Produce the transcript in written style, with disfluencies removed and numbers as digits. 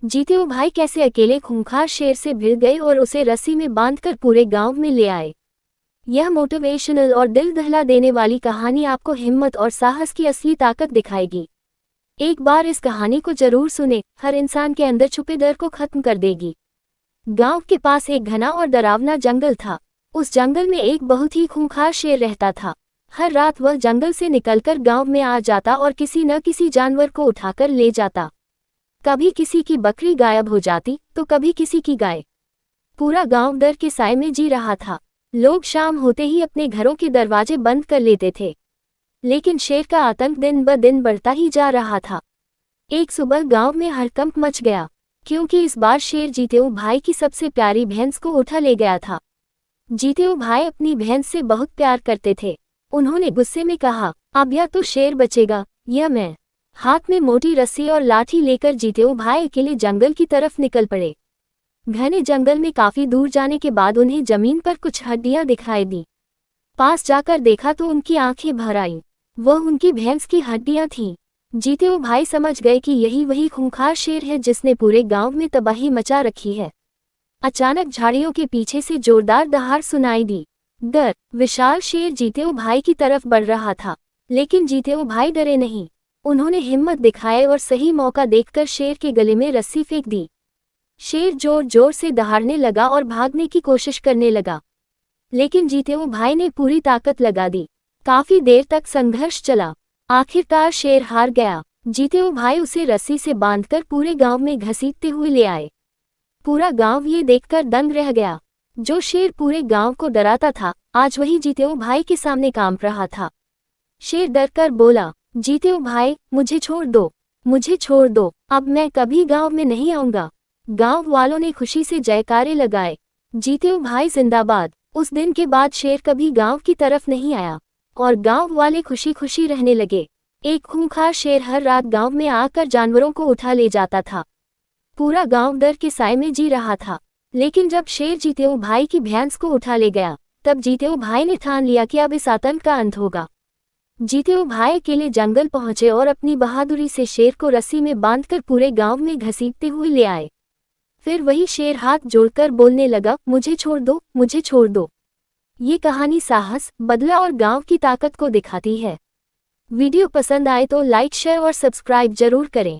जीतेऊ भाई कैसे अकेले खूंखार शेर से भिड़ गए और उसे रस्सी में बांधकर पूरे गांव में ले आए। यह मोटिवेशनल और दिल दहला देने वाली कहानी आपको हिम्मत और साहस की असली ताकत दिखाएगी। एक बार इस कहानी को जरूर सुने, हर इंसान के अंदर छुपे डर को खत्म कर देगी। गांव के पास एक घना और डरावना जंगल था। उस जंगल में एक बहुत ही खूंखार शेर रहता था। हर रात वह जंगल से निकलकर गांव में आ जाता और किसी न किसी जानवर को उठाकर ले जाता। कभी किसी की बकरी गायब हो जाती तो कभी किसी की गाय। पूरा गांव डर के साए में जी रहा था। लोग शाम होते ही अपने घरों के दरवाजे बंद कर लेते थे। लेकिन शेर का आतंक दिन ब दिन बढ़ता ही जा रहा था। एक सुबह गांव में हड़कंप मच गया, क्योंकि इस बार शेर जीतेऊ भाई की सबसे प्यारी भैंस को उठा ले गया था। जीतेऊ भाई अपनी भैंस से बहुत प्यार करते थे। उन्होंने गुस्से में कहा, अब या तो शेर बचेगा या मैं। हाथ में मोटी रस्सी और लाठी लेकर जीतेऊ भाई अकेले जंगल की तरफ निकल पड़े। घने जंगल में काफी दूर जाने के बाद उन्हें जमीन पर कुछ हड्डियां दिखाई दी। पास जाकर देखा तो उनकी आंखें भर आईं। वह उनकी भैंस की हड्डियां थीं। जीतेऊ भाई समझ गए कि यही वही खूंखार शेर है जिसने पूरे गांव में तबाही मचा रखी है। अचानक झाड़ियों के पीछे से जोरदार दहाड़ सुनाई दी। विशाल शेर जीतेऊ भाई की तरफ बढ़ रहा था, लेकिन जीतेऊ भाई डरे नहीं। उन्होंने हिम्मत दिखाई और सही मौका देखकर शेर के गले में रस्सी फेंक दी। शेर जोर जोर से दहाड़ने लगा और भागने की कोशिश करने लगा, लेकिन जीतेऊ भाई ने पूरी ताकत लगा दी। काफी देर तक संघर्ष चला। आखिरकार शेर हार गया। जीतेऊ भाई उसे रस्सी से बांधकर पूरे गांव में घसीटते हुए ले आए। पूरा गांव ये देखकर दंग रह गया। जो शेर पूरे गांव को डराता था, आज वही जीतेऊ भाई के सामने कांप रहा था। शेर डरकर बोला, जीतेऊ भाई, मुझे छोड़ दो, मुझे छोड़ दो, अब मैं कभी गांव में नहीं आऊंगा। गांव वालों ने खुशी से जयकारे लगाए, जीतेऊ भाई जिंदाबाद। उस दिन के बाद शेर कभी गांव की तरफ नहीं आया और गांव वाले खुशी खुशी रहने लगे। एक खूंखार शेर हर रात गांव में आकर जानवरों को उठा ले जाता था। पूरा गांव डर के साए में जी रहा था। लेकिन जब शेर जीतेऊ भाई की भैंस को उठा ले गया, तब जीतेऊ भाई ने ठान लिया कि अब इस आतंक का अंत होगा। जीतेऊ भाई अकेले जंगल पहुंचे और अपनी बहादुरी से शेर को रस्सी में बांधकर पूरे गांव में घसीटते हुए ले आए। फिर वही शेर हाथ जोड़कर बोलने लगा, मुझे छोड़ दो, मुझे छोड़ दो। ये कहानी साहस, बदला और गांव की ताकत को दिखाती है। वीडियो पसंद आए तो लाइक, शेयर और सब्सक्राइब जरूर करें।